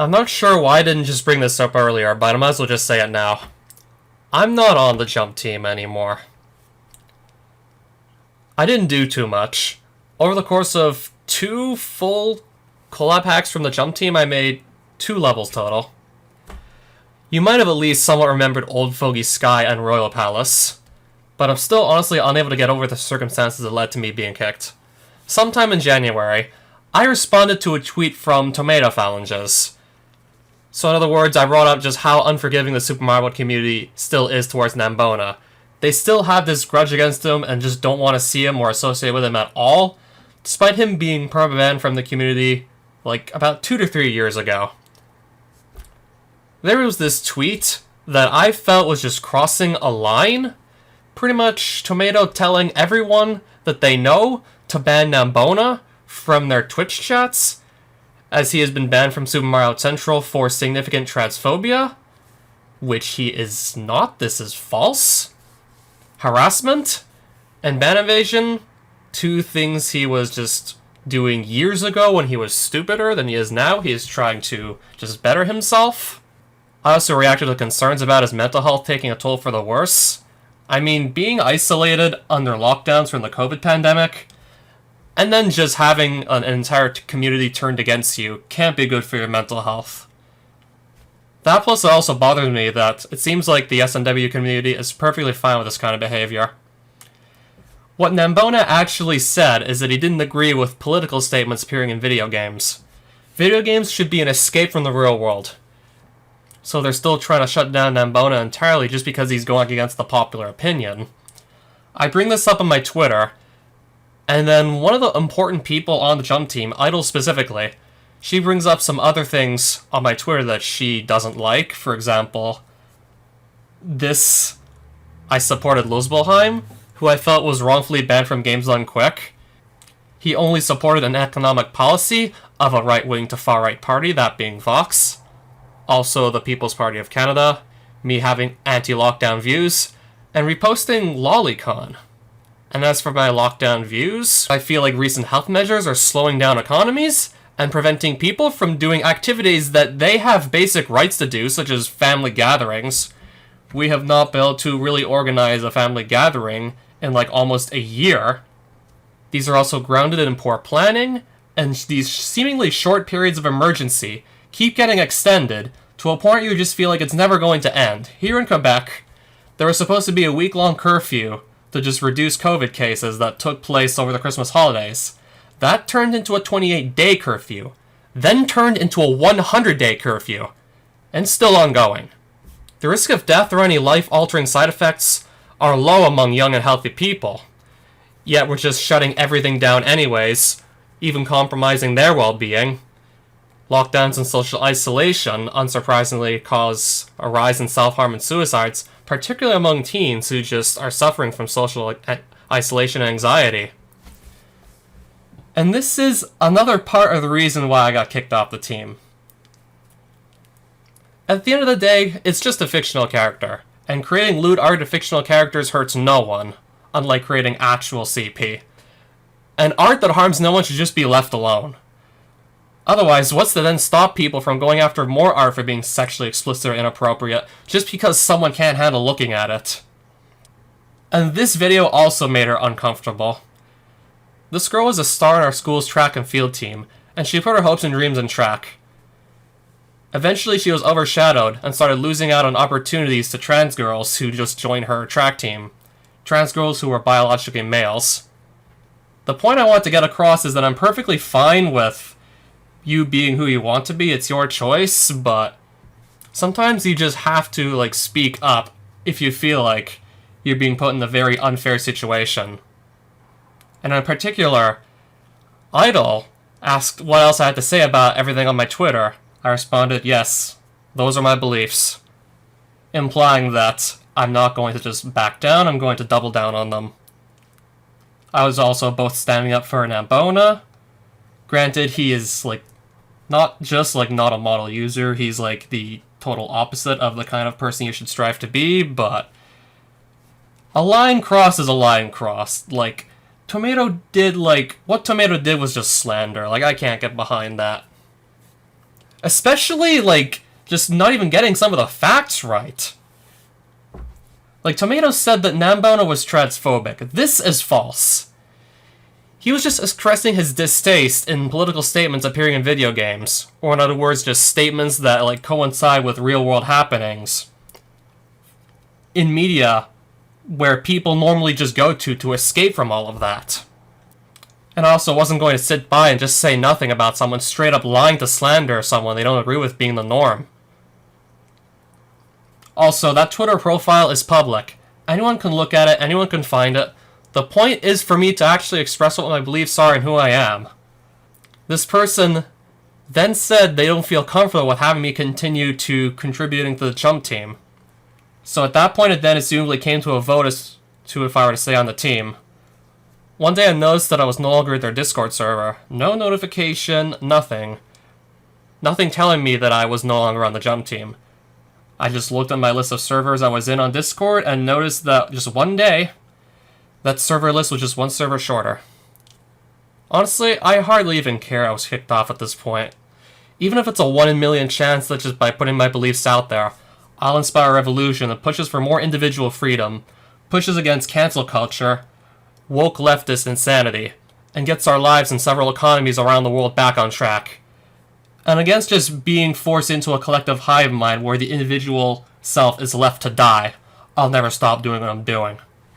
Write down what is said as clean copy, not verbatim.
I'm not sure why I didn't just bring this up earlier, but I might as well just say it now. I'm not on the jump team anymore. I didn't do too much. Over the course of 2 full collab hacks from the jump team, I made 2 levels total. You might have at least somewhat remembered Old Fogey Sky and Royal Palace, but I'm still honestly unable to get over the circumstances that led to me being kicked. Sometime in January, I responded to a tweet from Tomato Phalanges. So in other words, I brought up just how unforgiving the Super Mario World community still is towards Nambona. They still have this grudge against him and just don't want to see him or associate with him at all, despite him being perma-banned from the community like about 2 to 3 years ago. There was this tweet that I felt was just crossing a line. Pretty much Tomato telling everyone that they know to ban Nambona from their Twitch chats, as he has been banned from Super Mario Central for significant transphobia, which he is not. This is false. Harassment and ban evasion, 2 things he was just doing years ago when he was stupider than he is now. He is trying to just better himself. I also reacted to concerns about his mental health taking a toll for the worse. I mean, being isolated under lockdowns from the COVID pandemic, and then just having an entire community turned against you can't be good for your mental health. That plus it also bothers me that it seems like the SNW community is perfectly fine with this kind of behavior. What Nambona actually said is that he didn't agree with political statements appearing in video games. Video games should be an escape from the real world. So they're still trying to shut down Nambona entirely just because he's going against the popular opinion. I bring this up on my Twitter, and then one of the important people on the jump team, Idol specifically, she brings up some other things on my Twitter that she doesn't like. For example, I supported Luzbelheim, who I felt was wrongfully banned from Games Done Quick. He only supported an economic policy of a right-wing to far-right party, that being Vox. Also the People's Party of Canada, me having anti-lockdown views, and reposting Lolicon. And as for my lockdown views, I feel like recent health measures are slowing down economies and preventing people from doing activities that they have basic rights to do, such as family gatherings. We have not been able to really organize a family gathering in like almost a year. These are also grounded in poor planning, and these seemingly short periods of emergency keep getting extended to a point you just feel like it's never going to end. Here in Quebec, there was supposed to be a week-long curfew to just reduce COVID cases that took place over the Christmas holidays. That turned into a 28-day curfew, then turned into a 100-day curfew, and still ongoing. The risk of death or any life-altering side effects are low among young and healthy people, yet we're just shutting everything down anyways, even compromising their well-being. Lockdowns and social isolation, unsurprisingly, cause a rise in self-harm and suicides, particularly among teens who just are suffering from social isolation and anxiety. And this is another part of the reason why I got kicked off the team. At the end of the day, it's just a fictional character, and creating lewd art of fictional characters hurts no one, unlike creating actual CP. And art that harms no one should just be left alone. Otherwise, what's to then stop people from going after more art for being sexually explicit or inappropriate, just because someone can't handle looking at it? And this video also made her uncomfortable. This girl was a star in our school's track and field team, and she put her hopes and dreams in track. Eventually she was overshadowed and started losing out on opportunities to trans girls who just joined her track team. Trans girls who were biologically males. The point I want to get across is that I'm perfectly fine with you being who you want to be, it's your choice, but sometimes you just have to, speak up if you feel like you're being put in a very unfair situation. And in particular, Idol asked what else I had to say about everything on my Twitter. I responded, yes, those are my beliefs, implying that I'm not going to just back down, I'm going to double down on them. I was also both standing up for Nambona. Granted, he is, not just, not a model user, he's, the total opposite of the kind of person you should strive to be, but a line cross is a line cross. Tomato did, what Tomato did was just slander. I can't get behind that. Especially, like, just not even getting some of the facts right. Like, Tomatoes said that Nambono was transphobic. This is false. He was just expressing his distaste in political statements appearing in video games. Or in other words, just statements that, like, coincide with real-world happenings in media where people normally just go to escape from all of that. And I also wasn't going to sit by and just say nothing about someone straight up lying to slander someone they don't agree with being the norm. Also, that Twitter profile is public. Anyone can look at it, anyone can find it. The point is for me to actually express what my beliefs are and who I am. This person then said they don't feel comfortable with having me continue to contributing to the Chump team. So at that point it then assumably came to a vote as to if I were to stay on the team. One day I noticed that I was no longer at their Discord server. No notification, nothing. Nothing telling me that I was no longer on the Jump team. I just looked at my list of servers I was in on Discord and noticed that just one day, that server list was just one server shorter. Honestly, I hardly even care I was kicked off at this point. Even if it's a 1 in a million chance that just by putting my beliefs out there, I'll inspire a revolution that pushes for more individual freedom, pushes against cancel culture, woke leftist insanity, and gets our lives and several economies around the world back on track. And against just being forced into a collective hive mind where the individual self is left to die, I'll never stop doing what I'm doing.